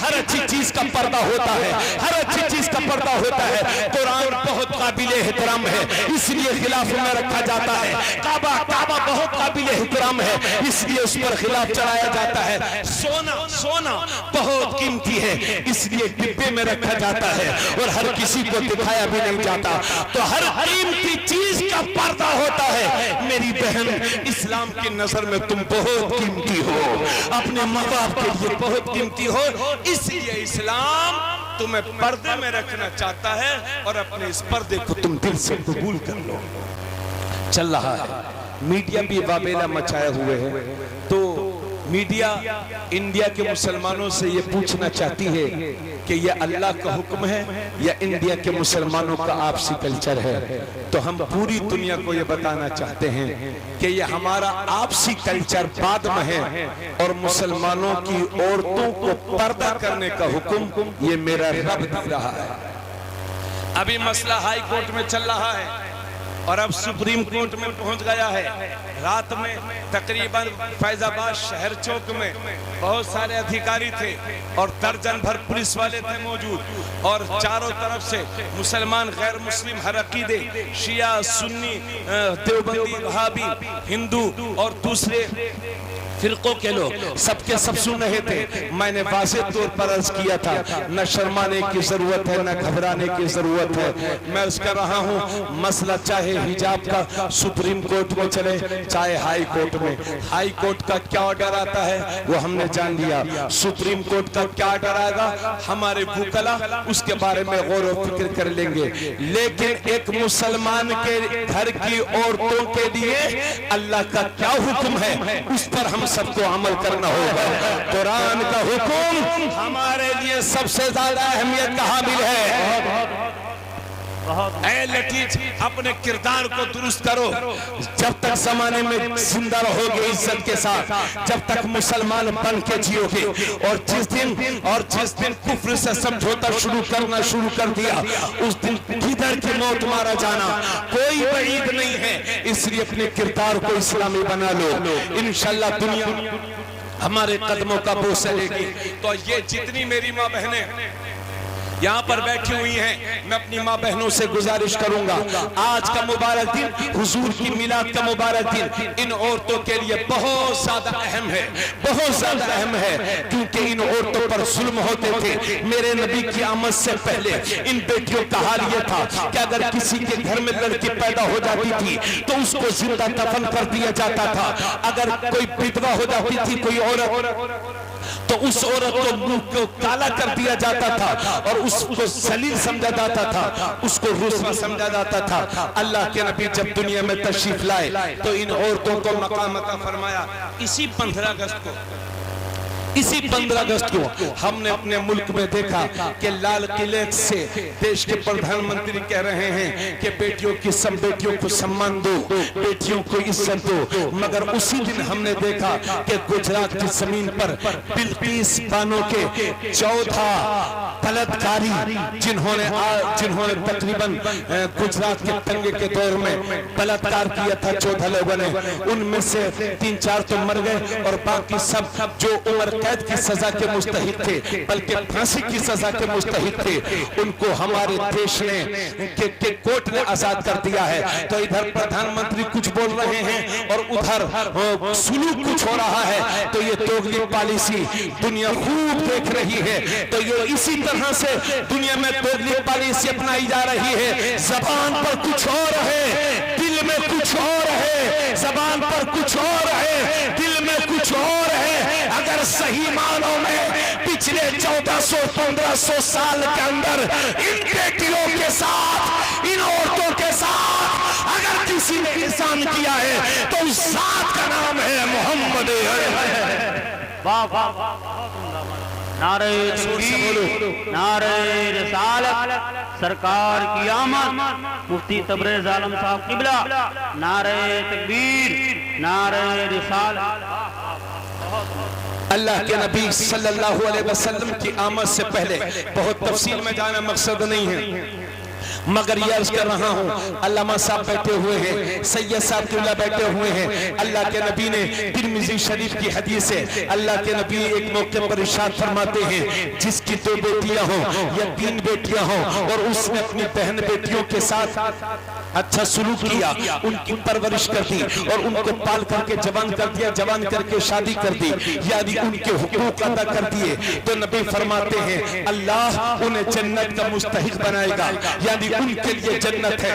हर अच्छी चीज का पर्दा होता है, हर अच्छी चीज का पर्दा होता है। कुरान बहुत काबिल एहतराम है, इसलिए खिलाफ में रखा जाता है। काबा बहुत काबिल एहतराम है, इसलिए उस पर खिलाफ चढ़ाया जाता है। सोना बहुत कीमती है, इसलिए डिब्बे में रखा जाता है और हर किसी को दिखाया भी नहीं जाता। तो हर कीमती चीज का पर्दा होता है। मेरी बहन, इस्लाम की नजर में तुम बहुत कीमती हो, अपने माँ बाप के लिए बहुत कीमती हो, इसलिए इस्लाम तुम्हें पर्दे में रखना चाहता है और अपने इस पर्दे को तुम दिल से कबूल कर लो। चल रहा है, मीडिया भी वाबेला मचाए हुए है। तो मीडिया इंडिया के मुसलमानों से ये पूछना चाहती है कि ये अल्लाह का हुक्म है या इंडिया के मुसलमानों का आपसी कल्चर है। तो हम पूरी दुनिया को ये बताना चाहते हैं कि ये हमारा आपसी कल्चर बाद में है और मुसलमानों की औरतों को पर्दा करने का हुक्म ये मेरा रब दे रहा है। अभी मसला हाई कोर्ट में चल रहा है और अब सुप्रीम कोर्ट में पहुंच गया है। रात में तकरीबन फैजाबाद शहर चौक में बहुत सारे अधिकारी थे और दर्जन भर पुलिस वाले थे मौजूद और चारों तरफ से मुसलमान, गैर मुस्लिम, हर अकीदे, शिया, सुन्नी, देवबंदी, वहाबी, हिंदू और दूसरे फिरकों के लोग सबके सब सुन रहे थे। मैंने वाज़ेह तौर पर अर्ज किया था, न शर्माने की जरूरत है, न घबराने की जरूरत है। मैं अर्ज कर रहा हूँ, मसला चाहे हिजाब का सुप्रीम कोर्ट में चले, चाहे हाई कोर्ट में, हाई कोर्ट का क्या ऑर्डर आता है वो हमने जान लिया, सुप्रीम कोर्ट का क्या ऑर्डर आएगा हमारे भूकला उसके बारे में गौर व फिक्र कर लेंगे। लेकिन एक मुसलमान के घर की औरतों के लिए अल्लाह का क्या हुक्म है, उस पर हम सबको अमल करना होगा। कुरान का हुक्म हमारे लिए सबसे ज्यादा अहमियत का हामिल है। ऐ लतीफ, अपने किरदार को दुरुस्त करो। जब तक जमाने में जिंदा रहोगे इज्जत के साथ, जब तक मुसलमान बन के जियोगे, और जिस दिन कुफ्र से समझौता शुरू कर दिया, उस दिन किधर की मौत मारा जाना कोई बईद नहीं है। इसलिए अपने किरदार को इस्लामी बना लो, इंशाअल्लाह दुनिया हमारे कदमों का बोझ सहेगी। तो ये जितनी मेरी माँ बहनें यहाँ पर बैठी हुई हैं, मैं अपनी माँ बहनों से गुजारिश करूंगा, आज का मुबारक दिन, हुजूर की मिलाद का मुबारक दिन इन औरतों के लिए बहुत ज्यादा अहम है, बहुत ज्यादा अहम है, क्योंकि इन औरतों पर जुल्म होते थे। मेरे नबी की आमद से पहले इन बेटियों का हाल ये था कि अगर किसी के घर में लड़की पैदा हो जाती थी तो उसको जिंदा दफन कर दिया जाता था। अगर कोई विधवा हो जाती थी कोई औरत, तो उस औरत को मुंह को काला कर दिया जाता था और उसको जलील समझा जाता था, उसको रुस्वा समझा जाता था। अल्लाह के नबी जब दुनिया में तशरीफ लाए तो इन औरतों को मकाम अता फरमाया। इसी 15 अगस्त को हमने अपने मुल्क में देखा कि लाल किले से देश के प्रधानमंत्री कह रहे हैं कि बेटियों की सब बेटियों को सम्मान दो, बेटियों को इज्जत दो। मगर उसी दिन हमने देखा कि गुजरात की जमीन पर बिल्किस बानो के 14 बलात्कारी जिन्होंने तकरीबन गुजरात के दंगे के दौर में बलात्कार किया था 14 लोगों ने, उनमें से 3-4 तो मर गए और बाकी सब जो उम्र कैद की सजा के मुस्तहिक थे, बल्कि फांसी की सजा के मुस्तहिक थे, उनको हमारे देश ने के कोर्ट ने आजाद कर दिया है। तो इधर प्रधानमंत्री कुछ बोल रहे हैं और उधर सुलूक कुछ हो रहा है। तो ये दोगली पॉलिसी दुनिया खूब देख रही है। तो ये इसी तरह से दुनिया में दोगली पॉलिसी अपनाई जा रही है। जबान पर कुछ और है, दिल में कुछ और है, जबान पर कुछ और है, दिल में कुछ और है। अगर सही मानों में पिछले 1400-1500 साल के अंदर इन बेटियों के साथ, इन औरतों के साथ अगर किसी ने इंसान किया है तो उस जात का नाम है मोहम्मद। वाह वाह वाह, नारे तकबीर, नारे रिसालत, सरकार की आमद, मुफ्ती तबरेज आलम साहब किबला, नारे तकबीर, नारे रिसालत। अल्लाह के नबी सल्लल्लाहु अलैहि वसल्लम की आमद से पहले बहुत तफसील में जाना मकसद नहीं है। मगर ये अर्ज कर रहा हूँ, अल्लामा साहब बैठे हुए हैं, सैयद साहब किबला बैठे हुए हैं। अल्लाह के नबी ने तिरमिज़ी शरीफ की हदीस है, अल्लाह के नबी एक मौके पर इरशाद फरमाते हैं, जिसकी 2 बेटियां हों या 3 बेटियां हों और उसने अपनी बहन बेटियों के साथ अच्छा सुलूक किया, उनकी परवरिश कर दी और उनको पाल करके जवान कर दिया, जवान करके शादी कर दी, यानी उनके हुकूक अदा कर दिए, तो नबी फरमाते हैं अल्लाह उन्हें जन्नत का मुस्तहिक बनाएगा, यानी उनके लिए जन्नत है।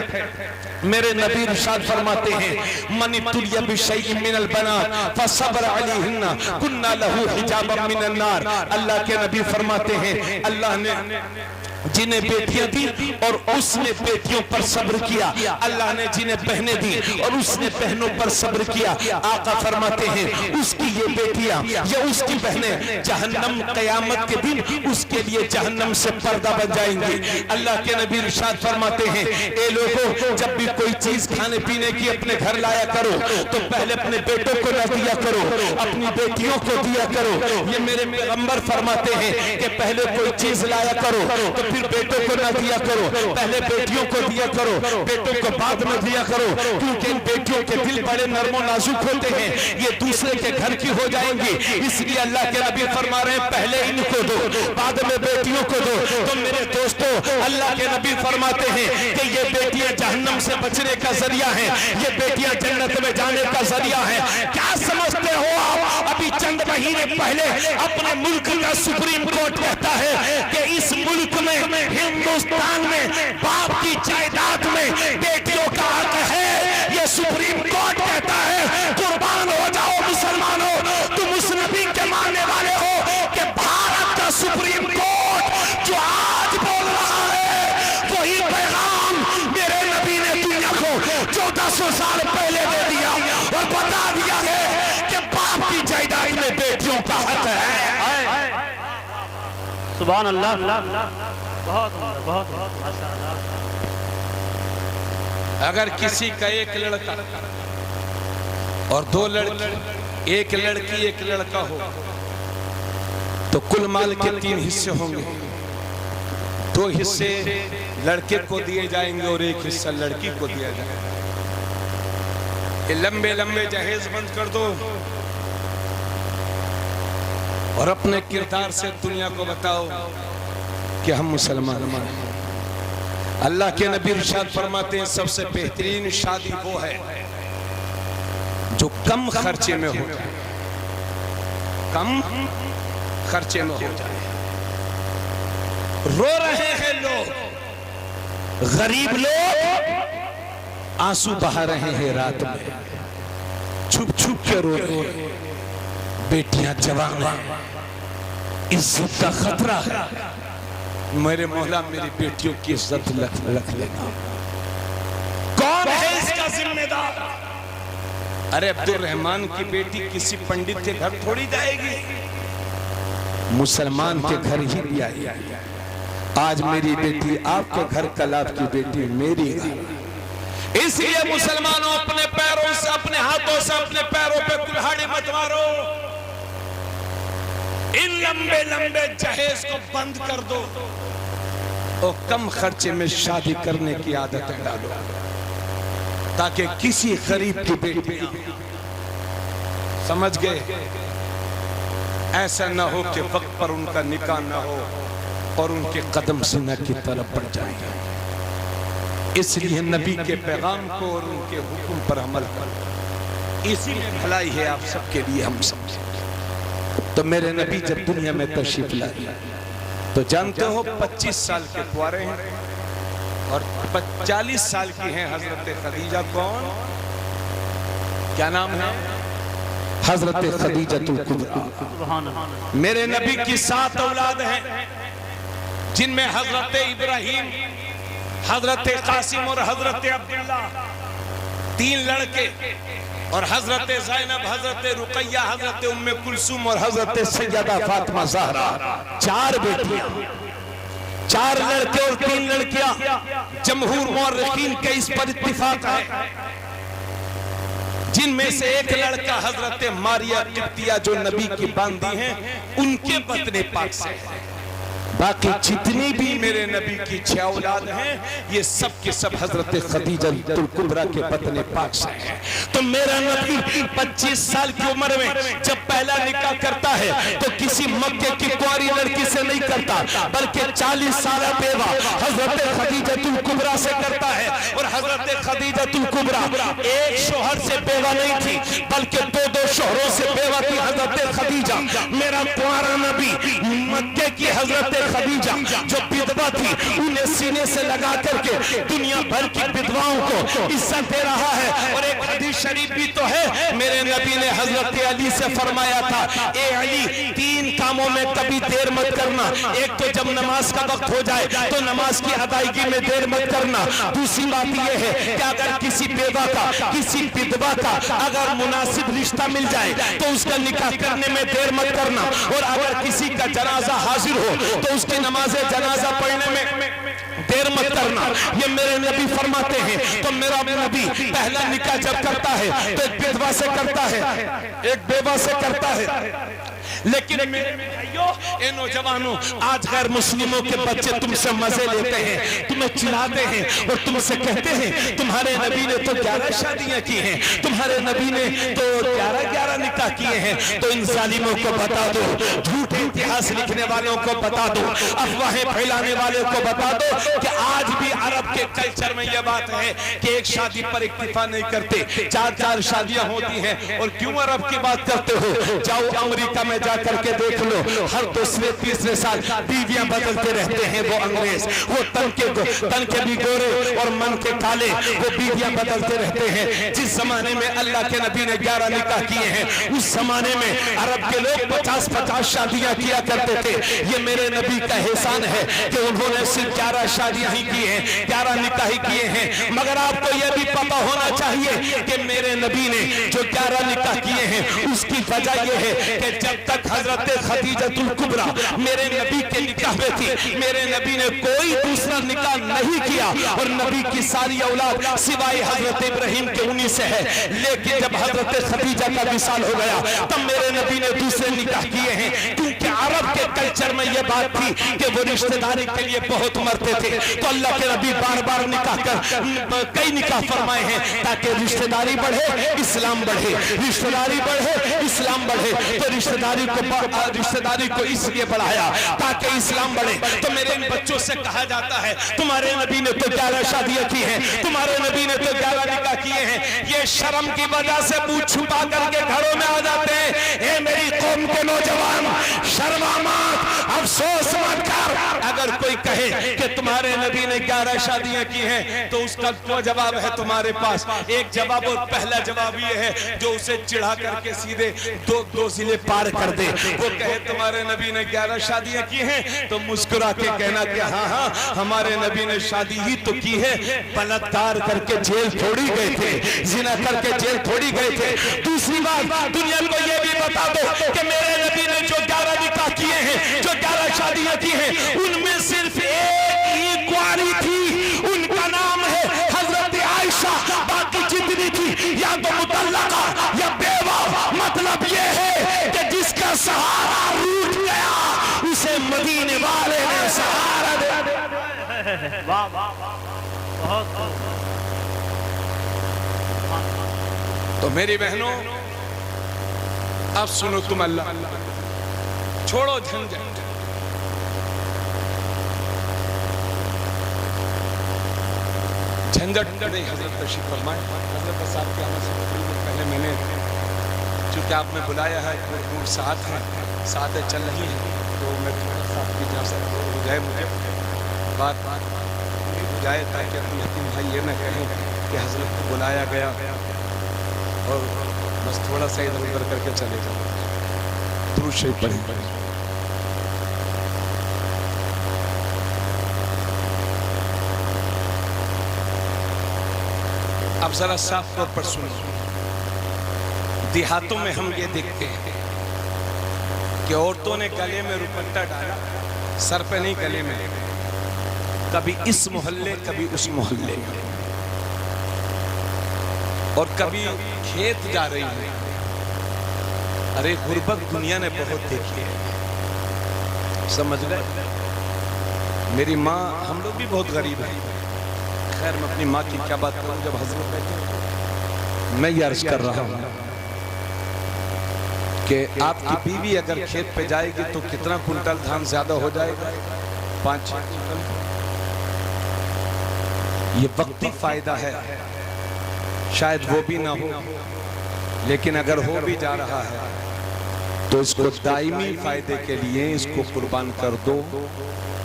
मेरे नबी इरशाद फरमाते हैं मन तुलिया बिशैइन मिनल बनात फसब्र अलैहिन्ना कुन्ना लहू हिजाबम मिनन नार। अल्लाह के नबी फरमाते हैं अल्लाह ने जिन्हें बेटियां दी और उसने बेटियों पर सब्र किया, अल्लाह ने जिन्हें बहनें दी और उसने बहनों पर सब्र किया, आका फरमाते हैं उसकी ये बेटियां या उसकी बहनें जहन्नम कयामत के दिन उसके लिए जहन्नम से पर्दा बन जाएंगी। अल्लाह के नबी इरशाद फरमाते हैं ए लोगों, जब भी कोई चीज खाने पीने की अपने घर लाया करो तो पहले अपने बेटों को न दिया करो, अपनी बेटियों को दिया करो। ये मेरे पैगंबर फरमाते हैं कि पहले कोई चीज लाया करो तो फिर बेटों को न दिया करो, पहले बेटियों को दिया करो, बेटों को बाद में दिया करो, क्योंकि इन बेटियों के दिल बड़े नर्मो नाजुक होते हैं, ये दूसरे के घर की हो जाएंगी। इसलिए अल्लाह के नबी फरमा रहे हैं पहले इनको दो, बाद में बेटियों को दो। तो मेरे दोस्तों, अल्लाह के नबी फरमाते हैं कि ये बेटियां जहन्नम से बचने का जरिया है, ये बेटियां जन्नत में जाने का जरिया है। क्या समझते हो आप? अभी चंद महीने पहले अपने मुल्क का सुप्रीम कोर्ट कहता है कि इस मुल्क में, हिंदुस्तान में बाप की जायदाद में बेटियों का हक है। ये सुप्रीम कोर्ट कहता है। कुर्बान हो जाओ मुसलमानों, तुम उस नबी के मानने वाले हो कि भारत का सुप्रीम कोर्ट जो आज बोल रहा है वही पैगाम मेरे नबी ने दुनिया को 1400 साल पहले दे दिया और बता दिया है कि बाप की जायदाद में बेटियों का हक है। सुभान अल्लाह, बहुत बहुत माशाअल्लाह। अगर किसी का एक लड़का और 2 लड़की, एक लड़की एक लड़का हो तो कुल माल के 3 हिस्से होंगे। 2 हिस्से लड़के को दिए जाएंगे और 1 हिस्सा लड़की को दिया जाएगा। ये लंबे लंबे जहेज बंद कर दो और अपने किरदार से दुनिया को बताओ कि हम मुसलमान हैं। अल्लाह के नबी इरशाद फरमाते हैं सबसे बेहतरीन शादी वो है जो कम खर्चे में हो जाए, कम खर्चे में हो जाए। रो रहे हैं लोग, गरीब लोग आंसू बहा रहे हैं रात में, छुप छुप के रो रहे हैं। बेटियां जवान हैं, इज्जत का खतरा है। मेरे मौला मेरी बेटियों की इज्जत रख लेना। कौन है इसका जिम्मेदार? अरे अब्दुल रहमान की बेटी किसी पंडित के घर थोड़ी जाएगी, मुसलमान के घर ही दिया है। आज मेरी बेटी आपके घर, कल आपकी बेटी मेरी घर। इसलिए मुसलमानों अपने पैरों से, अपने हाथों से अपने पैरों पे कुल्हाड़ी मत मारो। इन लंबे लंबे जहेज को बंद कर दो और कम खर्चे में शादी करने की आदत डालो, ताकि किसी गरीब की बेटी, समझ गए, ऐसा ना हो कि वक्त पर उनका निकाह ना हो और उनके कदम सिना की तरफ बढ़ जाएगा। इसलिए नबी के पैगाम को और उनके हुक्म पर अमल करो, इसी में भलाई है आप सबके लिए, हम समझे। तो मेरे नबी जब दुनिया में तशरीफ लाए तो जानते हो 25 साल के कुंवारे हैं और 40 साल की हैं हजरत खदीजा। कौन, क्या नाम है? हजरत खदीजतुल कुबरा। मेरे नबी की 7 औलाद हैं, जिनमें हजरत इब्राहिम, हजरत कासिम और हजरत अब्दुल्ला 3 लड़के, और हजरत ज़ैनब, हजरत रुकैया, हजरत उम्मे कुलसूम और हजरत सैयदा फातिमा ज़हरा। 4 बेटियां, 4 लड़के और 3 लड़कियां। जमहूर मुअर्रिखीन के इस पर इत्तिफाक है, जिनमें से एक लड़का हजरत मारिया किप्तिया जो नबी की बांदी हैं, उनके बतने पाक से है। बाकी जितनी भी मेरे नबी की 6 औलाद हैं ये सब के सब हजरत खदीजा कुबरा के पत्नी पाक से हैं। तो मेरा नबी 25 साल की उम्र में जब पहला निकाह करता है तो किसी मक्के की कुंवारी लड़की से नहीं करता, बल्कि 40 साल बेवा हजरत खदीजा कुबरा से करता है। और हजरत खदीजा कुबरा एक शोहर से बेवा नहीं थी, बल्कि 2 शोहरों से बेवा थी हजरत खदीजा। मेरा कुंवारा नबी मक्के की हजरत खदीजा जो विधवा थी उन्हें सीने से लगा करके दुनिया भर की विधवाओं को इज्जत दे रहा है। और एक हदीस शरीफ भी तो है, मेरे नबी ने हजरत अली से फरमाया था, ए अली 3 कामों में कभी देर मत करना। एक तो जब नमाज का वक्त हो जाए तो नमाज की अदायगी में देर मत करना। दूसरी बात यह है कि अगर किसी बेवा का, किसी विधवा का अगर मुनासिब रिश्ता मिल जाए तो उसका निकाह करने में देर मत करना। और अगर किसी का जनाजा हाजिर हो तो उसकी नमाज जनाजा पढ़ने में देर मत करना। ये मेरे नबी फरमाते हैं। तो मेरा नबी पहला निकाह जब करता है तो एक विधवा से करता है, एक बेवा से करता है। लेकिन मेरे भाइयों, ए नौजवानों, आज गैर मुस्लिमों के बच्चे तुमसे मजे लेते हैं, तुम्हें चिढ़ाते हैं और तुमसे कहते हैं तुम्हारे नबी ने तो 11 शादियां की हैं, तुम्हारे नबी ने तो 11 निकाह किए हैं। तो इन जालिमों को बता दो, झूठे इतिहास लिखने वालों को बता दो, अफवाहें फैलाने वाले को बता दो कि आज भी अरब के कल्चर में यह बात है कि एक शादी पर इक्तिफा नहीं करते, 4 शादियां होती हैं। और क्यों अरब की बात करते हो? जाओ अमेरिका में जा करके देख लो, हर 2-3 साल बीवियां बदलते रहते हैं वो अंग्रेज। वो तन के भी गोरे और मन के काले, वो बीवियां बदलते रहते हैं। जिस जमाने में अल्लाह के नबी ने 11 निकाह किए हैं, उस जमाने में अरब के लोग 50-50 शादियां किया करते थे। ये मेरे नबी का एहसान है कि उन्होंने सिर्फ 11 शादियां ही की हैं, 11 निकाह ही किए हैं। मगर आपको यह भी पता होना चाहिए कि मेरे नबी ने जो 11 निकाह किए हैं उसकी वजह यह है कि जब तक हजरत खदीजा कुबरा मेरे नबी के निकाह में थी, मेरे नबी ने कोई दूसरा निकाह नहीं किया। और नबी की सारी औलाद सिवाय हजरत इब्राहिम के उन्हीं से है। लेकिन जब हजरत खदीजा का विसाल हो गया तब मेरे नबी ने दूसरे निकाह किए हैं, क्योंकि अरब के कल्चर में यह बात थी कि वो रिश्तेदारी के लिए बहुत मरते थे। तो अल्लाह के नबी बार निकाह कर कई निकाह फरमाए हैं ताकि रिश्तेदारी बढ़े, इस्लाम बढ़े, रिश्तेदारी बढ़े, इस्लाम बढ़े। तो रिश्तेदारी को इसलिए बढ़ाया ताकि इस्लाम बढ़े। तो मेरे इन बच्चों से कहा जाता है तुम्हारे नबी ने तो 11 शादियां की हैं, तुम्हारे नबी ने तो 11 निकाह किए हैं। ये शर्म की वजह से मुंह छुपा करके घरों में आ जाते हैं। ए मेरी कौम के नौजवान, शर्मा मत, अफसोस मत कर। अगर कोई कहे कि तुम्हारे नबी ने 11 शादियां की हैं तो उसका क्या जवाब है तुम्हारे पास? एक जवाब, और पहला जवाब ये है जो उसे चिढ़ा करके सीधे दो जिले पार कर दे। वो कहे तुम्हारे नबी ने 11 शादियां की हैं तो मुस्कुरा के कहना कि हाँ हमारे नबी ने शादी ही तो की है, बलात्कार करके जेल थोड़ी गए थे, जिना करके जेल थोड़ी गए थे। दूसरी बात, दुनिया को यह भी बता दो कि मेरे नबी ने जो 11 निकाह किए हैं, जो 11 शादियां की हैं, उनमें सिर्फ एक ही कुंवारी थी, उनका नाम है हजरत आयशा। बाकी जितनी थी या तो मुतल्लका या बेवा। मतलब ये है कि जिसका सहारा रूठ गया उसे मदीने वाले ने सहारा दे। वाह वाह वाह, बहुत। तो मेरी बहनों, अब सुनो तुम, अल्लाह छोड़ो झंझट। झंझट नहीं, हजरत तशरीफ फरमाए। हजरत साहब के आने से पहले मैंने, चूँकि आपने बुलाया है, वो साथ चल रही है, तो मैं साथ की इजाज़त हो जाए, मुझे बात हो जाए ताकि अपने यतीम भाई ये न कहें कि हजरत को बुलाया गया और बस थोड़ा सा इधर उधर करके चले जाओ। दुरूद शरीफ पढ़ें। अब जरा साफ तौर पर सुनिए, देहातों में हम ये देखते हैं कि औरतों ने गले में रुपट्टा डाला, सर पे नहीं गले में, कभी इस मोहल्ले कभी उस मोहल्ले, और कभी खेत जा रही है। अरे गुर्बत दुनिया ने बहुत देखी है, समझ गए? मेरी माँ, हम लोग भी बहुत गरीब हैं, खैर मैं अपनी माँ की क्या बात करूँ, जब हजरत बैठे मैं ये अर्ज कर रहा हूँ कि आपकी बीवी अगर खेत पे जाएगी तो कितना कुंटल धान ज्यादा हो जाएगा? 5-6 कुंटल। ये वक्ती फायदा है, शायद वो भी ना हो, लेकिन अगर हो भी जा रहा है तो इसको दायमी फायदे के लिए इसको कुर्बान कर दो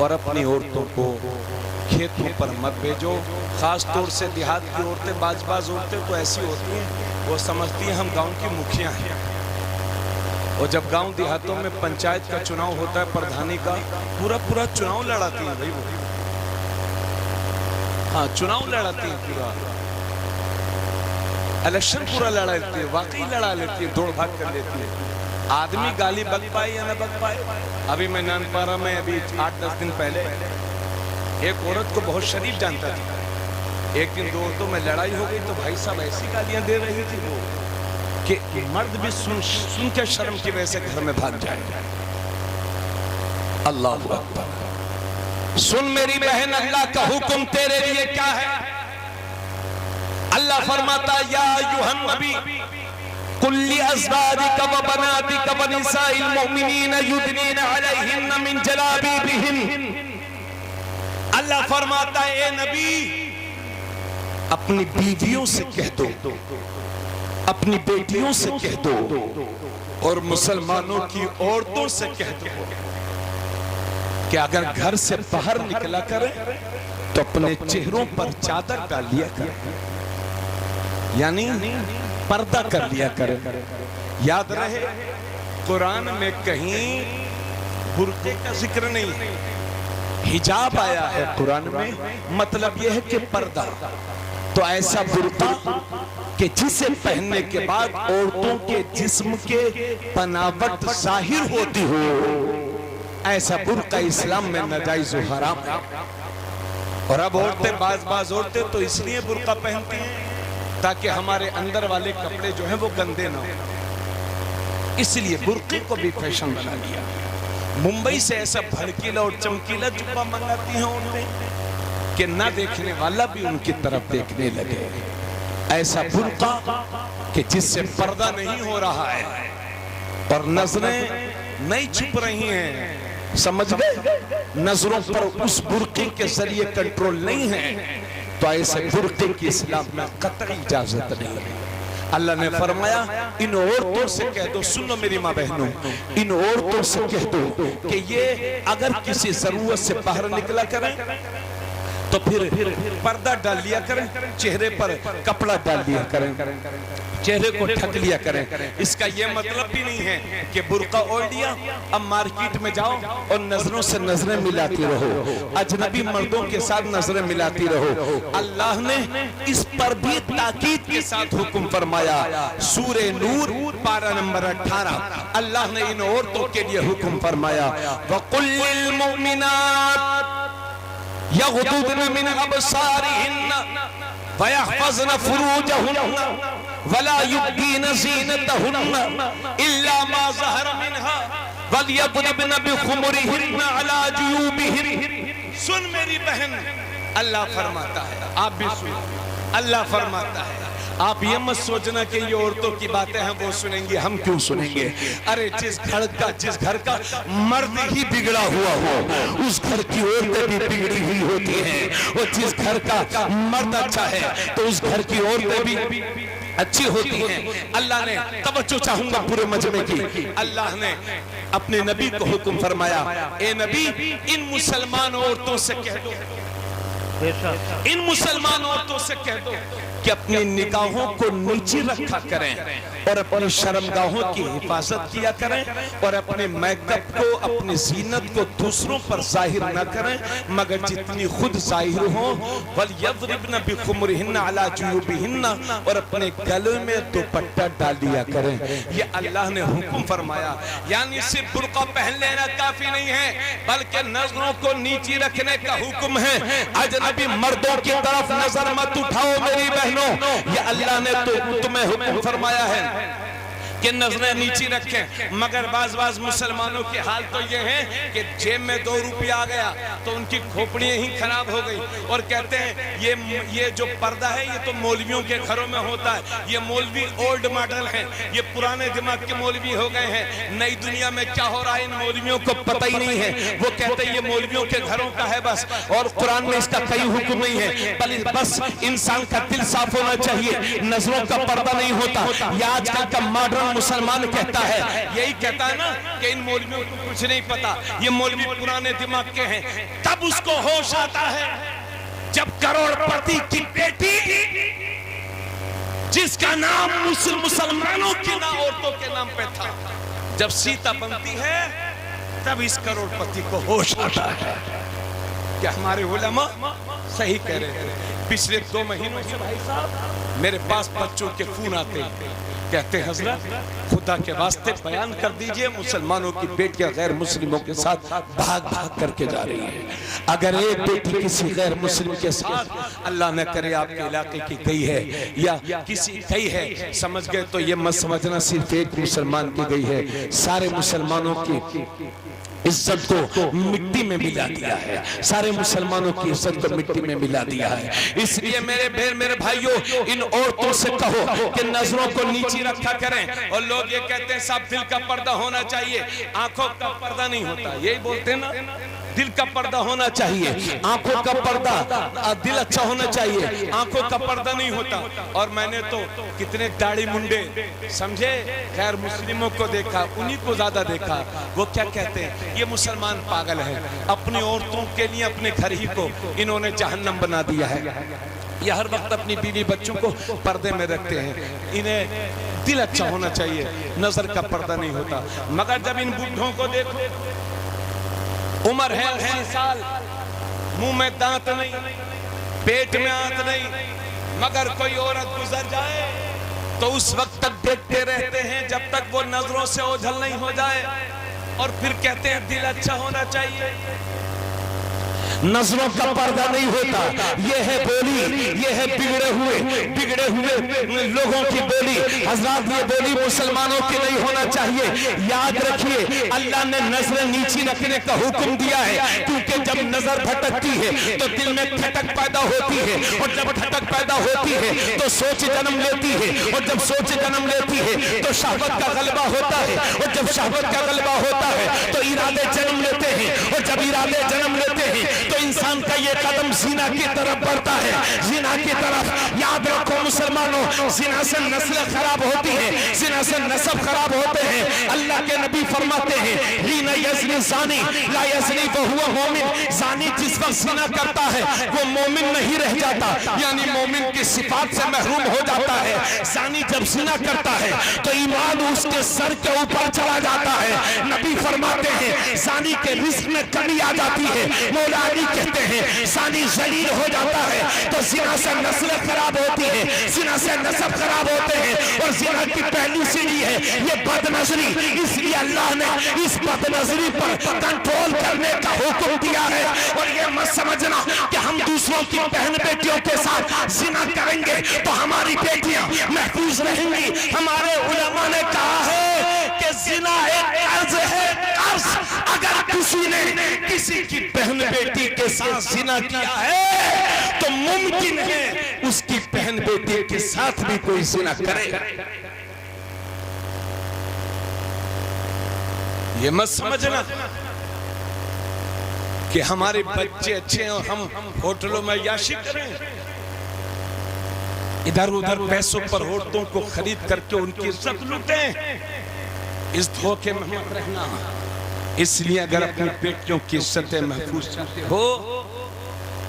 और अपनी औरतों को खेतों पर मत भेजो। खास तौर से देहात की औरतें, बाज औरतें तो ऐसी होती हैं, वो समझती हैं हम गांव की मुखिया हैं, और जब गांव देहातों में पंचायत का चुनाव होता है, प्रधानी का, पूरा चुनाव लड़ाती है भाई वो। हाँ, चुनाव लड़ाती है, पूरा इलेक्शन पूरा लड़ा लेती है, वाकई लड़ा लेती है, दौड़ भाग कर लेती है। आदमी गाली बक पाए या ना बक पाए। अभी मैं नानपारा में अभी 8-10 दिन पहले एक औरत को बहुत शरीफ जानता था, एक दिन दो औरतों में लड़ाई हो गई तो भाई साहब ऐसी गालियां दे रही थी वो कि मर्द भी सुन के शर्म की वजह से घर में भाग जाए। अल्लाह अकबर। सुन मेरी बहन, अल्लाह का हुक्म तेरे लिए क्या है? अल्लाह फरमाता या अय्युहन नबी कुल्ली अज़वाजिका व बनातिका व निसाइल मुमिनीन युदनीना अलैहिन्ना मिन जलाबीबिहिन। अल्लाह फरमाता है ए नबी, अपनी बीवियों से कह दो, अपनी बेटियों से कह दो और मुसलमानों की औरतों से कह दो कि अगर घर से बाहर निकला करें तो अपने चेहरों पर चादर डाल लिया करें, यानी पर्दा कर लिया करें। याद रहे, कुरान में कहीं बुर्के का जिक्र नहीं है, हिजाब आया है कुरान में, मतलब यह है कि पर्दा। तो ऐसा बुर्का कि जिसे पहनने के बाद औरतों के जिस्म के बनावट जाहिर होती हो, ऐसा बुर्का इस्लाम में नाजायज और हराम है। और अब औरतें, बाज औरतें तो इसलिए बुर्का पहनती हैं ताकि हमारे अंदर वाले कपड़े जो हैं वो गंदे ना हो, इसलिए बुर्के को भी फैशन बना लिया। मुंबई से ऐसा भड़कीला और चमकीला जुब्बा मंगाती हैं औरतें कि ना देखने वाला भी उनकी तरफ देखने लगे। ऐसा बुर्का कि जिससे पर्दा नहीं हो रहा है और नजरें नहीं छुप रही हैं, समझ गए? नजरों पर उस बुर्के के जरिए कंट्रोल नहीं है, तो ऐसे बुर्के की इस्लाम में कतई इजाजत नहीं है। अल्लाह ने फरमाया इन औरतों से कह दो, सुनो मेरी माँ बहनों, इन औरतों से कह दो कि ये अगर किसी जरूरत से बाहर निकला करें तो फिर पर्दा डाल लिया करें, चेहरे पर कपड़ा डाल लिया करें, चेहरे को ढक लिया करें। इसका यह मतलब भी नहीं है कि बुर्का ओढ़ लिया, अब मार्केट में जाओ और नजरों से नजरें मिलाती रहो, अजनबी मर्दों के साथ नजरें मिलाती रहो। अल्लाह ने इस पर भी ताकीद के साथ हुक्म फरमाया। सूरे नूर पारा नंबर 18, अल्लाह ने इन औरतों के लिए हुक्म फरमाया वकुल्लिल मुमिनात यग़ुदुदन मिन अबसारिहिन्ना वयहफ़ज़न फ़ुरूजहुन्ना वला युब्दीन ज़ीनतहुन्ना इल्ला मा ज़हरा मिन्हा वलियज़रिबन बिख़ुमुरिहिन्ना अला जुयूबिहिन्ना। सुन मेरी बहन, अल्लाह फरमाता है, आप भी सुनो, अल्लाह फरमाता है, आप ये मत सोचना कि ये औरतों की बातें हैं वो सुनेंगे, हम क्यों सुनेंगे? अरे जिस घर का मर्द ही बिगड़ा हुआ हो, उस घर की औरतें भी बिगड़ी हुई होती हैं, और जिस घर का मर्द अच्छा है तो उस घर की औरतें भी अच्छी होती हैं। अल्लाह ने, तवज्जो चाहूंगा पूरे मजमे की, अल्लाह ने अपने नबी को हुक्म फरमाया, ए नबी इन मुसलमान औरतों से कह दो, इन मुसलमान औरतों से कह दो कि अपनी निगाहों को नीचे रखा करें और अपनी शर्मगाहों की हिफाजत किया करें और अपने मेकअप को, अपनी जीनत को दूसरों पर जाहिर न करें मगर जितनी खुद जाहिर हो। वलियज़रिबन बिख़ुमुरिहिन्ना अला जुयूबिहिन्ना, और अपने गले में दुपट्टा डाल दिया करें। ये अल्लाह ने हुक्म फरमाया, यानी सिर्फ बुर्का पहन लेना काफी नहीं है बल्कि नजरों को नीचे रखने का हुक्म है। अजनबी मर्दों की तरफ नजर मत उठाओ मेरी बहनों, ये अल्लाह ने तो तुम्हें हुक्म फरमाया है। कि नजरें नीची रखें, मगर बाज मुसलमानों के हाल तो ये है कि जेब में 2 रुपया आ गया तो उनकी खोपड़ियां ही खराब हो गई और कहते हैं ये जो पर्दा है ये तो मौलवियों के घरों में होता है, ये मौलवी ओल्ड मॉडल है, ये पुराने दिमाग के मौलवी हो गए हैं, नई दुनिया में क्या हो रहा है इन मौलवियों को पता ही नहीं है। वो कहते हैं ये मौलवियों के घरों का है बस, और कुरान में इसका कोई हुक्म नहीं है, बस इंसान का दिल साफ होना चाहिए, नजरों का पर्दा नहीं होता। ये आजकल का मॉडर्न मुसलमान कहता है, यही कहता है ना कि इन मौलवियों को कुछ नहीं पता, ये मौलवी पुराने दिमाग के हैं। तब उसको होश आता है जब करोड़पति की बेटी, जिसका नाम मुसलमानों की ना औरतों के नाम पे था, जब सीता बनती है तब इस करोड़पति को होश आता है। क्या हमारे उलमा सही कह रहे थे? पिछले 2 महीनों से भाई साहब मेरे पास बच्चों के फोन आते हैं, कहते हैं हजरत खुदा के वास्ते बयान कर दीजिए, मुसलमानों की बेटियां गैर मुस्लिमों के साथ भाग भाग करके जा रही है। अगर एक बेटी किसी गैर मुस्लिम के साथ, अल्लाह न करे आपके इलाके की गई है या किसी गई है, समझ गए तो ये मत समझना सिर्फ एक मुसलमान की गई है, सारे मुसलमानों की इज्जत को मिट्टी में मिला दिया है, सारे मुसलमानों की इज्जत को मिट्टी में मिला दिया है। इसलिए मेरे भाइयों, इन औरतों से कहो कि नजरों को नीची रखा करें। और लोग ये कहते हैं सब दिल का पर्दा होना चाहिए, आंखों का पर्दा नहीं होता, यही बोलते हैं ना, दिल का पर्दा होना चाहिए, आंखों का पर्दा, दिल अच्छा होना चाहिए, आंखों का पर्दा नहीं होता। और मैंने तो कितने दाढ़ी मुंडे समझे गैर मुस्लिमों को देखा, उन्हीं को ज्यादा देखा। वो क्या कहते हैं, ये मुसलमान पागल है, अपनी औरतों के लिए अपने घर ही को इन्होंने जहन्नम बना दिया है। ये हर वक्त अपनी बीवी बच्चों को पर्दे में रखते हैं, इन्हें दिल अच्छा होना चाहिए, नजर का पर्दा नहीं होता। मगर जब इन बुढ़ों को देखो, उम्र है 80 साल, मुंह में दांत नहीं, पेट में आंत नहीं, मगर कोई औरत गुजर जाए तो उस वक्त तक देखते रहते हैं जब तक वो नजरों से ओझल नहीं हो जाए, और फिर कहते हैं दिल अच्छा होना चाहिए। नजरों का पर्दा नहीं होता, ये है बोली, ये है बिगड़े हुए लोगों की बोली। हजरत ये बोली मुसलमानों की नहीं होना चाहिए। याद रखिए, अल्लाह ने नजरें नीची रखने का हुक्म दिया है, क्योंकि जब नजर भटकती है तो दिल में खटक पैदा होती है, और जब खटक पैदा होती है तो सोच जन्म लेती है, और जब सोच जन्म लेती है तो शहवत का गलबा होता है, और जब शहवत का गलबा होता है तो इरादे जन्म लेते हैं, और जब इरादे जन्म लेते हैं तो इंसान का ये कदम जिना की तरफ बढ़ता है, जिना की तरफ। याद रखो मुसलमानों, जिना से नस्ल खराब होती है, जिना से नस्ब खराब होते हैं। अल्लाह के नबी फरमाते हैं, हीना यज़नी ज़ानी ला यज़नी वहुवा मोमिन, ज़ानी जिस वक्त जिना करता है वो मोमिन नहीं रह जाता, यानी मोमिन की सिफात से महरूम हो जाता है। ज़ानी जब जिना करता है तो ईमान उसके सर के ऊपर चला जाता है। नबी फरमाते हैं ज़ानी के रिस्क में कमी आ जाती है। मौला अली कहते हैं ज़ानी ज़लील हो जाता है तो जिना से नस्ल खराब होती है, जिना से नस्ब खराब होते हैं, और जिना की पहली सीढ़ी है ये बदनजरी। इसलिए अल्लाह ने इस बदनजरी पर कंट्रोल करने का हुक्म दिया है। और ये मत समझना कि हम दूसरों की बहन बेटियों के साथ जिना करेंगे तो हमारी बेटियां महफूज रहेंगी। हमारे उलमा ने कहा है कि जिना एक कर्ज है, कर्ज। अगर किसी ने किसी की बहन बेटी के साथ जिना किया है तो मुमकिन है उसकी बहन बेटी के साथ भी कोई जिना करे। ये मत समझना कि हमारे बच्चे अच्छे हैं और हम होटलों में याशी करें, इधर उधर पैसों पर औरतों को खरीद करके उनकी इज्जत लूटें। इस धोखे में मत रहना। इसलिए अगर अपनी बेटियों की इज्जतें महफूज चाहते हो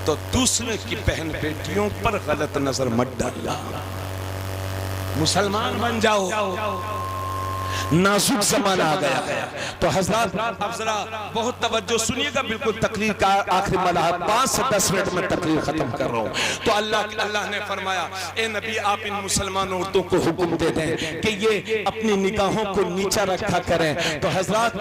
तो दूसरे की बहन बेटियों पर गलत नजर मत डालना। मुसलमान बन जाओ, नाजुक ज़माना आ गया है। तो हज़रत अब जरा बहुत तवज्जो सुनिएगा, बिल्कुल तकरीर का आखिरी मरहला, 5 से 10 मिनट में तकरीर खत्म कर रहा हूँ। तो अल्लाह ने फरमाया, ए नबी आप इन मुसलमान औरतों को हुक्म दे दें कि ये अपनी निगाहों को नीचा रखा करें। तो हज़रत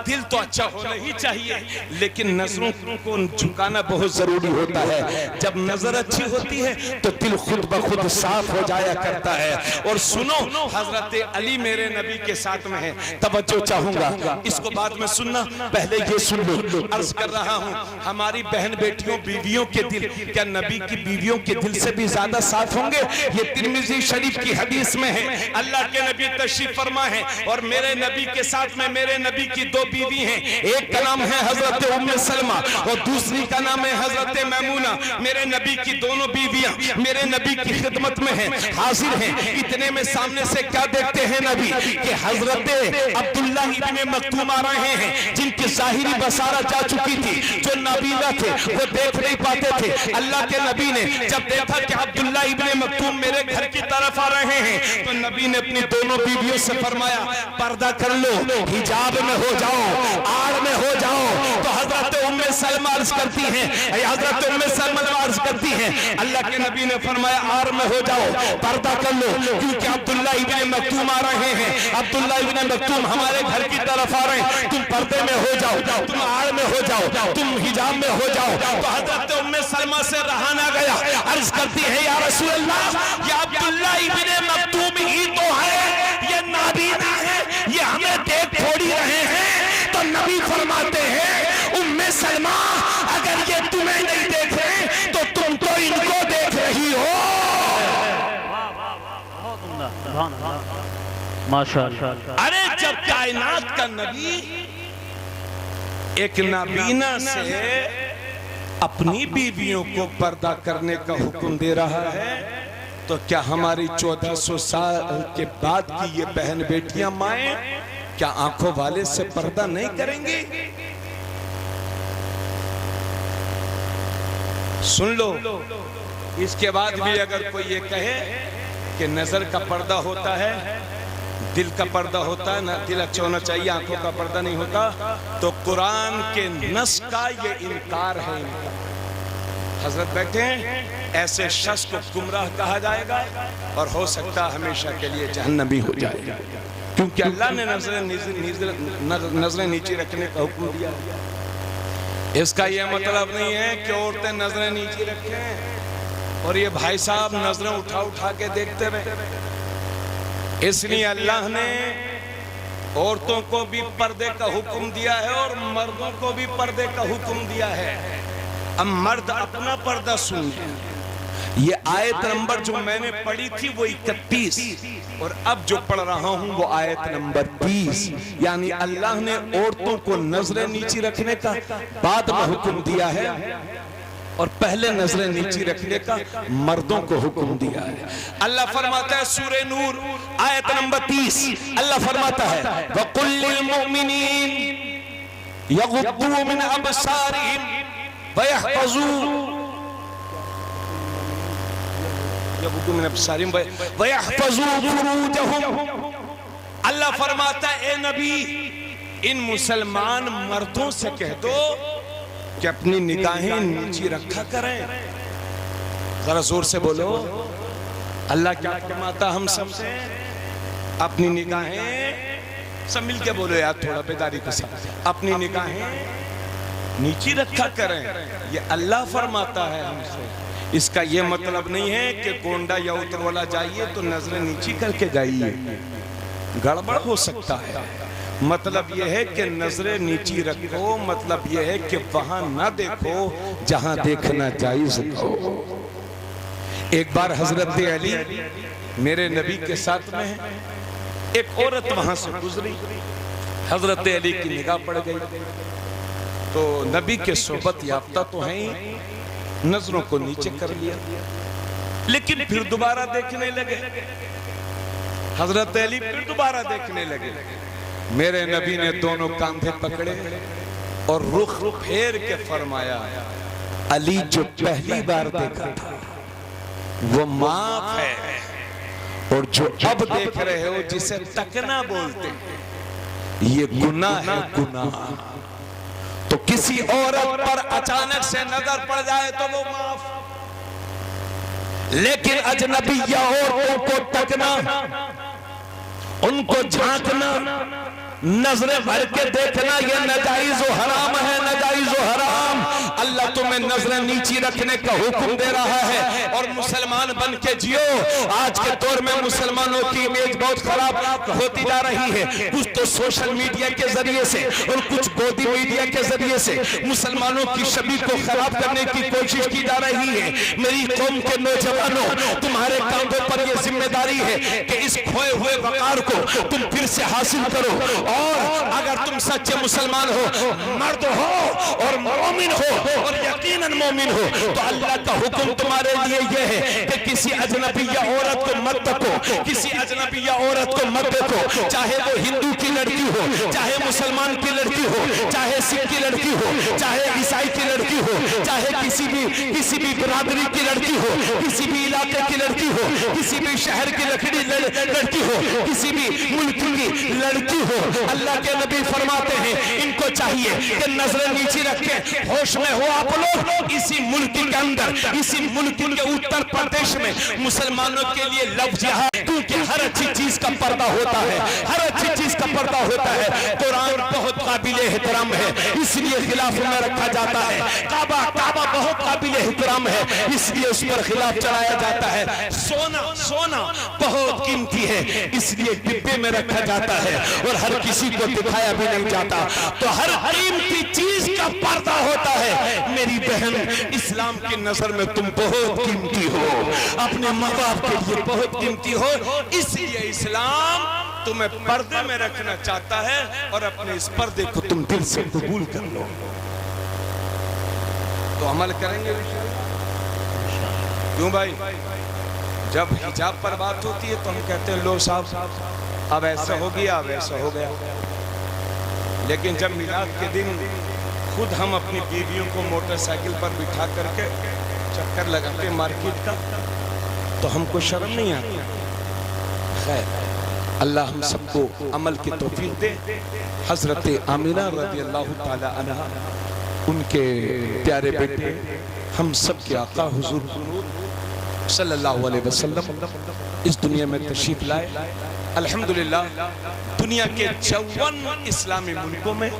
दिल तो अच्छा होना ही चाहिए, लेकिन नजरों को झुकाना बहुत जरूरी होता है। जब नजर अच्छी होती है तो दिल खुद ब खुद साफ हो जाया करता है। और सुनो, हजरत अली मेरे नबी के साथ में है, तवज्जो चाहूंगा, इसको बाद में सुनना, पहले ये सुन लो। अर्ज कर रहा हूँ, हमारी बहन बेटियों बीवियों के दिल क्या नबी की बीवियों के दिल से भी ज्यादा साफ होंगे? ये तिर्मिज़ी शरीफ की हदीस में है। अल्लाह के नबी तशरीफ फरमा है और मेरे नबी के साथ में मेरे नबी की 2 बीवी हैं। एक का नाम है हजरत उम्मे सलमा और दूसरी का नाम है हजरत मैमूना। मेरे नबी की दोनों बीवियां मेरे नबी की खिदमत में हैं, हाजिर हैं। इतने में सामने से क्या देखते हैं नबी कि हजरत अब्दुल्ला इब्ने मक्तूम आ रहे हैं, जिनकी जाहिरी बसारा जा चुकी थी, जो नाबीना थे, वो देख नहीं पाते थे। अल्लाह के नबी ने जब देखा कि अब्दुल्ला इब्ने मक्तूम मेरे घर की तरफ आ रहे हैं, तो नबी ने अपनी दोनों बीवियों से फरमाया, पर्दा कर लो, हिजाब में हो जाओ, आड़ में हो जाओ। तो हजरत उम्मे सलमा अर्ज करती हैं, हजरत उम्मे सलमा अर्ज करती हैं, अल्लाह के नबी ने फरमाया आड़ में हो जाओ, पर्दा कर लो, क्योंकि अब्दुल्ला इब्ने मक्तूम आ रहे हैं, अब्दुल्ला इब्ने मक्तूम हमारे घर की तरफ आ रहे हैं। तुम पर्दे में हो जाओ, तुम आड़ में हो जाओ, तुम हिजाब में हो जाओ। तो हजरत उम्मे सलमा से रहा ना गया, अर्ज करती है, या रसूल अल्लाह, ये अब्दुल्ला इब्ने मक्तूम ही तो है, ये नाबीना है, ये हमें देख थोड़ी रहे हैं। तो नबी फरमाते हैं, उम्मे सलमा अगर ये तुम्हें नहीं देख रहे तो तुम तो इनको देख रही हो। माशाअल्लाह। अरे जब कायनात का नबी एक नाबीना से अपनी बीवियों को पर्दा करने का हुक्म दे रहा है, तो क्या हमारी 1400 साल के बाद की ये बहन बेटियां माएं क्या आंखों वाले से पर्दा नहीं करेंगी? सुन लो, इसके बाद भी अगर कोई ये कहे कि नजर का पर्दा होता है, दिल का पर्दा होता है ना, दिल अच्छा होना चाहिए, आंखों का पर्दा नहीं होता, तो कुरान के नस का ये इनकार है इनका। हजरत बैठे हैं, ऐसे शख्स को गुमराह कहा जाएगा और हो सकता हमेशा के लिए जहन्नमी हो जाएगा, क्योंकि अल्लाह ने नजरें नीचे रखने का हुक्म दिया। इसका यह मतलब नहीं है कि औरतें नजरें नीचे रखें और ये भाई साहब नजरें उठा उठा के देखते रहे। इसलिए अल्लाह ने औरतों को भी पर्दे का हुक्म दिया है और मर्दों को भी पर्दे का हुक्म दिया है। अब मर्द अपना पर्दा सुन, ये आयत नंबर जो मैंने पढ़ी थी वो 31 और अब जो पढ़ रहा हूं वो आयत नंबर 30, यानी अल्लाह ने औरतों को नजरें नीची रखने का बाद में हुक्म दिया है और पहले नजरें नीची रखने का मर्दों को हुक्म दिया है। अल्लाह फरमाता है सूरे नूर आयत नंबर 30, अल्लाह फरमाता है वकुल लिल मुमिनीन यगुद्दू मिन अबसारिहिम वयहफजू अल्लाह फरमाता है ए नबी, इन मुसलमान मर्दों से कह दो कि अपनी निगाहें नीचे रखा करें। जरा जोर से बोलो, अल्लाह क्या फरमाता हम सबसे? अपनी निगाहें, सब मिल के बोलो यार, थोड़ा बेदारी के साथ, अपनी निगाहें नीचे रखा करें। ये अल्लाह फरमाता है हमसे। इसका ये मतलब नहीं है कि गोंडा या उतरवाला जाइए तो नजरें नीची करके जाइए, गड़बड़ हो सकता है। मतलब यह है कि नजरें नीची रखो, मतलब यह है कि वहां ना देखो जहां देखना जायज हो। एक बार हजरत अली मेरे नबी के साथ में है, एक औरत वहां से गुजरी, हजरत अली की निगाह पड़ गई, तो नबी के सोबत याफ्ता तो हैं ही, नजरों को नीचे कर लिया, लेकिन फिर दोबारा देखने लगे। हजरत अली फिर दोबारा देखने लगे। मेरे नबी ने दोनों कंधे पकड़े और रुख फेर के फरमाया, अली जो पहली बार देखा था वो माफ है, और जो अब देख रहे हो जिसे तकना बोलते हैं, ये गुनाह है, गुनाह। तो किसी औरत पर अचानक से नजर पड़ जाए तो वो माफ, लेकिन अजनबिया औरतों को तकना, उनको झांकना, नजरें भर के देखना, ये नाजायज व हराम है, नाजायज व हराम। अल्लाह तुम्हें नजरें नीची रखने का हुक्म दे रहा है और मुसलमान बन के जियो। आज के दौर में मुसलमानों की इमेज बहुत खराब होती जा रही है। कुछ तो सोशल मीडिया के जरिए से और कुछ गोदी मीडिया के जरिए से मुसलमानों की छवि को खराब करने की कोशिश की जा रही है। मेरी कौम के नौजवानों, तुम्हारे कंधों पर यह जिम्मेदारी है कि इस खोए हुए वकार को तुम फिर से हासिल करो। और अगर तुम सच्चे मुसलमान हो, मर्द हो और मोमिन हो और यकीनन मोमिन हो, तो अल्लाह का हुक्म तुम्हारे लिए यह है कि किसी अजनबिया औरत को मत तको, किसी अजनबिया औरत को मत देखो, चाहे वो हिंदू की लड़की हो, चाहे मुसलमान की लड़की हो, चाहे सिख की लड़की हो, चाहे ईसाई की लड़की हो, चाहे किसी भी बिरादरी की लड़की हो, किसी भी इलाके की लड़की हो, किसी भी शहर की लड़की हो, किसी भी मुल्क की लड़की हो। अल्लाह के नबी फरमाते हैं इनको चाहिए कि नजरें नीचे रखें। होश में हो आप लोग, इसी मुल्क के अंदर, इसी मुल्क के उत्तर प्रदेश में मुसलमानों के लिए लफ्ज यहाँ, क्योंकि हर अच्छी चीज का पर्दा होता है, हर अच्छी चीज का पर्दा होता है। कुरान बहुत काबिल एहतराम है, इसलिए खिलाफ में रखा जाता है। काबा बहुत काबिल एहतराम है, इसलिए उस पर खिलाफ चढ़ाया जाता है। सोना बहुत कीमती है, इसलिए डिब्बे में रखा जाता है और हर किसी को दिखाया भी नहीं जाता। तो हर कीमती चीज का पर्दा होता है। मेरी बहन, इस्लाम की नजर में तुम बहुत कीमती हो, अपने माँ बाप के लिए बहुत कीमती हो, इसलिए इस्लाम तुम्हें पर्दे में रखना चाहता है और अपने इस पर्दे को तुम दिल से कबूल कर लो। तो अमल करेंगे क्यों भाई? जब हिजाब पर बात होती है तो हम कहते हैं लो साहब अब ऐसा हो गया, अब ऐसा हो गया। लेकिन जब मिलाद के दिन खुद हम अपनी बीवियों को मोटरसाइकिल पर बिठा करके चक्कर लगाते मार्केट का, तो हमको शर्म नहीं आती। खैर, अल्लाह हम सबको अमल की तौफीक दे। हजरत आमिना रज़ी अल्लाह ताला अन्हा, उनके प्यारे बेटे, हम सब के आका हुजूर सल्लल्लाहु अलैहि वसल्लम इस दुनिया में तशरीफ लाए। अल्हम्दुलिल्लाह, दुनिया के 54 इस्लामी मुल्कों में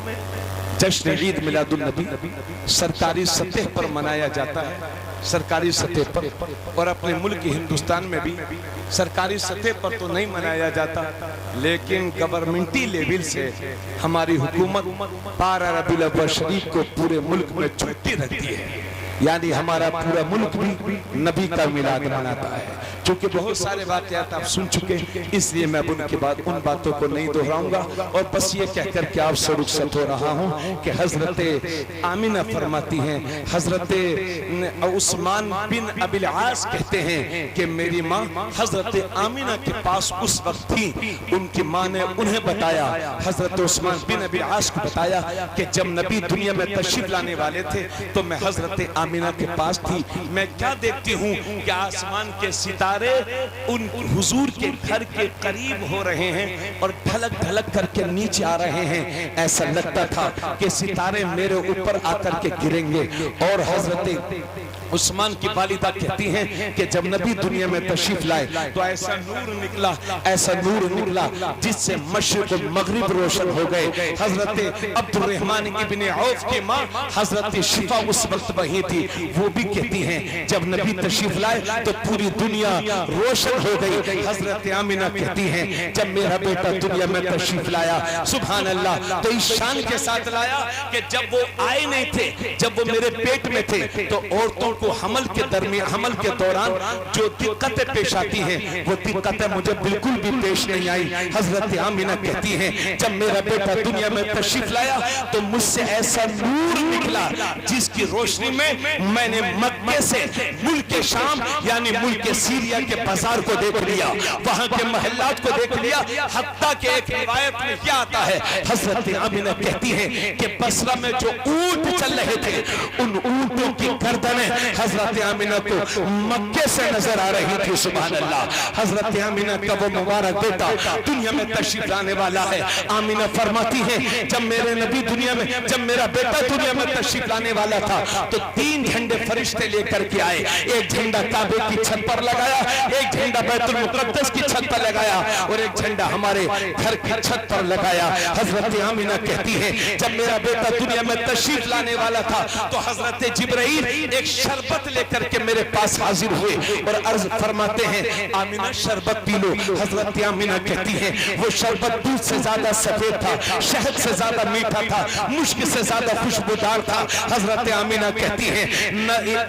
जश्न ईद मिलादुन नबी सरकारी सतह पर मनाया जाता है, सरकारी सतह पर। और अपने मुल्क हिंदुस्तान में भी सरकारी सतह पर तो नहीं मनाया जाता, लेकिन गवर्नमेंटी लेवल से हमारी हुकूमत 12 रबीउल अव्वल शरीफ को पूरे मुल्क में छुट्टी रखती है। यानी हमारा पूरा मुल्क भी नबी का मिलाद मनाता है। क्योंकि बहुत सारे वाक़यात आप सुन चुके, इसलिए मैं उनके बाद उन बातों को नहीं दोहराऊंगा और बस ये कहकर के आपसे रुखसत हो रहा हूँ कि हजरत आमिना फरमाती हैं, हजरत उस्मान बिन अबिल आस कहते हैं कि मेरी माँ हजरत आमिना के पास उस वक्त थी। उनकी माँ ने उन्हें बताया, हजरत उस्मान बिन अबिल आस को बताया कि जब नबी दुनिया में तशरीफ लाने वाले थे तो मैं हजरत आमिना के पास थी। मैं क्या देखती हूँ कि आसमान के सितारे उन हुजूर के घर के करीब हो रहे हैं और ढलक ढलक करके नीचे आ रहे हैं। ऐसा लगता था कि सितारे मेरे ऊपर आकर के गिरेंगे। और हजरत उस्मान की वालिदा कहती हैं कि जब नबी दुनिया में तशरीफ लाए तो ऐसा नूर निकला, ऐसा नूर निकला जिससे मशरिक और मगरिब रोशन हो गए। हजरत अब्दुर्रहमान इब्ने औफ की माँ हजरत शिफा उस वक्त वही थी। वो भी कहती हैं जब नबी तशरीफ लाए तो पूरी दुनिया रोशन हो गई। हजरत आमिना कहती हैं जब मेरा बेटा दुनिया में तशरीफ लाया, सुभान अल्लाह, तो इस शान के साथ लाया कि जब वो आए नहीं थे, जब वो मेरे पेट में थे, तो औरतों को हमल के दौरान जो दिक्कतें पेश आती हैं वो दिक्कतें मुझे बिल्कुल भी पेश नहीं आई। हजरत आमिना कहती हैं जब मेरा बेटा दुनिया में तशरीफ लाया तो मुझसे ऐसा नूर निकला जिसकी रोशनी में मैंने मक्के से मुल्क शाम यानी मुल्क सीरिया के बाजार को देख लिया, वहां के महल्लात को देख लिया। हत्ता के एक रिवायत में क्या आता है, हजरत आमिना कहती हैं कि बसरा में जो ऊंट चल रहे थे उन ऊंटों की गर्दनें हजरत आमिना तो मक्के से नजर आ रही थी। सुभान अल्लाह। हजरत आमिना का वो मुबारक बेटा दुनिया में तशरीफ लाने वाला है। आमिना फरमाती है जब मेरे नबी दुनिया में, जब मेरा बेटा दुनिया में तशरीफ लाने वाला था तो 3 झंडे फरिश्ते लेकर के आए। एक झंडा काबे की छत पर लगाया, एक झंडा बैतुल मुक़द्दस की छत पर लगाया और एक झंडा हमारे घर की छत पर लगाया। हजरत आमिना कहती है जब मेरा बेटा दुनिया में तशरीफ लाने वाला था तो हजरत जिब्राइल एक शरबत लेकर के मेरे पास हाजिर हुए और अर्ज फरमाते हैं आमिना शरबत पी लो। हजरत आमिना कहती है वो शरबत दूध से ज्यादा सफेद था, शहद से ज्यादा मीठा था, मुश्क से ज्यादा खुशबूदार था। हजरत आमिना कहती है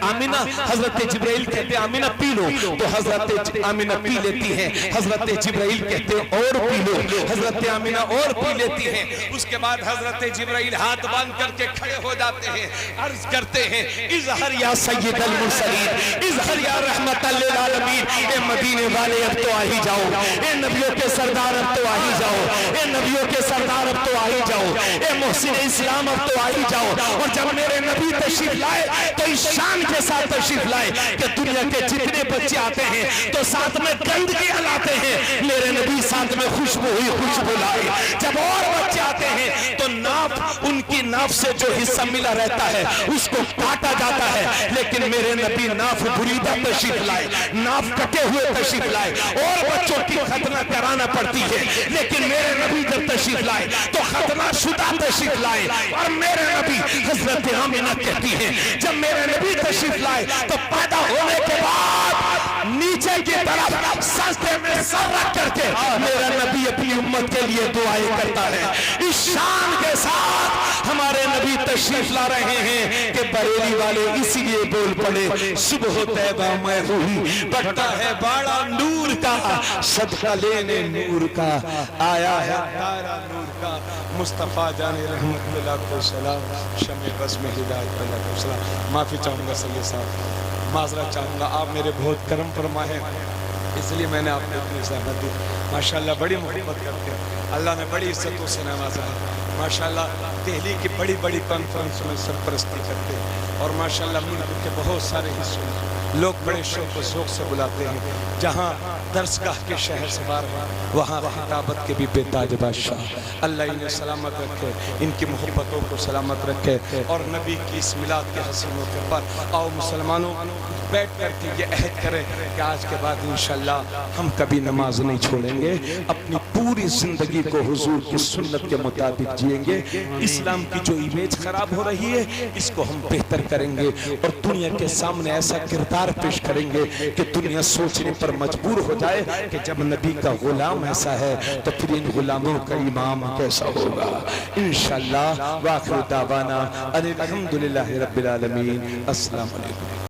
आमिना, हजरत जिब्राइल कहते आमिना पी लो, तो हजरत आमिना पी लेती है। हजरत जिब्राइल कहते और पी लो, हजरत आमिना और पी लेती है। उसके बाद हजरत जिब्राइल हाथ बांध करके खड़े हो जाते हैं, अर्ज करते हैं इज़हर या सय्यदल मुरसलीन, इज़हर या रहमतल लिल आलमीन। ए मदीने वाले अब तो आ ही जाओ, ए नबियों के सरदार अब तो आ ही जाओ, ए नबियों के सरदार अब तो आ ही जाओ, ए मोहसिन इस्लाम अब तो आ ही जाओ। और जब मेरे नबी तशरीफ लाए तो इस शान के साथ तशरीफ लाए कि दुनिया के जितने बच्चे आते हैं तो साथ में गंदगी लाते हैं, मेरे नबी साथ में खुशबू हुई खुशबू लाए। जब और बच्चे आते हैं तो नाफ, उनकी नाफ से जो हिस्सा मिला रहता है उसको काटा जाता है, लेकिन मेरे नबी नाफ बुरीदा तशरीफ लाए, नाफ कटे हुए तशरीफ लाए। और बच्चों की खतना कराना पड़ती है, लेकिन मेरे नबी जब तशरीफ लाए तो खतना शुदा तशरीफ लाए। और मेरे नबी, हजरत आमिना कहती है जब मेरे नबी तशरीफ लाए तो पैदा होने के बाद नीचे की तरफ सजदे में सर रख करके मेरा नबी अपनी उम्मत के लिए दुआएं करता है। इस शान के साथ हमारे नबी तशरीफ ला रहे हैं कि बरेली वाले इसीलिए बोल पड़े सुबह तैबा मैं हुई बढ़ता है बाड़ा नूर का, सदका लेने नूर का आया है तारा नूर का। मुस्तफ़ा जाने रहमत को सलाम, शमे बस में हिदायत को सलाम। माफ़ी चाहूँगा सैयद साहब, माजरा चाहूँगा, आप मेरे बहुत करम फरमा है इसलिए मैंने आपको इतनी ज़हमत दी। माशाल्लाह बड़ी मोहब्बत करते हैं, अल्लाह ने बड़ी इज्जतों से नवाजा है। माशाल्लाह दिल्ली की बड़ी बड़ी कॉन्फ्रेंस में सरपरस्ती करते हैं और माशाल्लाह मुल्क के बहुत सारे हिस्सों में लोग बड़े शौक व शौक से बुलाते हैं। जहाँ दरसगाह के शहर से बाहर वहाँ खिताबत के भी बेताज बादशाह, अल्लाह इन्हें सलामत रखे, इनकी मोहब्बतों को सलामत रखे और नबी की इस मिलाद के हसीन मौके पर आओ मुसलमानों बैठ कर के ये अहद करें कि आज के बाद इंशाअल्लाह हम कभी नमाज नहीं छोड़ेंगे, अपनी पूरी जिंदगी को हुजूर की सुन्नत के मुताबिक जिएंगे। इस्लाम की जो इमेज खराब हो रही है इसको हम बेहतर करेंगे और दुनिया के सामने ऐसा किरदार पेश करेंगे कि दुनिया सोचने पर मजबूर हो जाए कि जब नबी का गुलाम ऐसा है तो फिर इन गुलामों का इमाम कैसा होगा। इंशाअल्लाह वाखिर दावाना अनिल हम्दुलिल्लाहि रब्बिल आलमीन। अस्सलाम वालेकुम।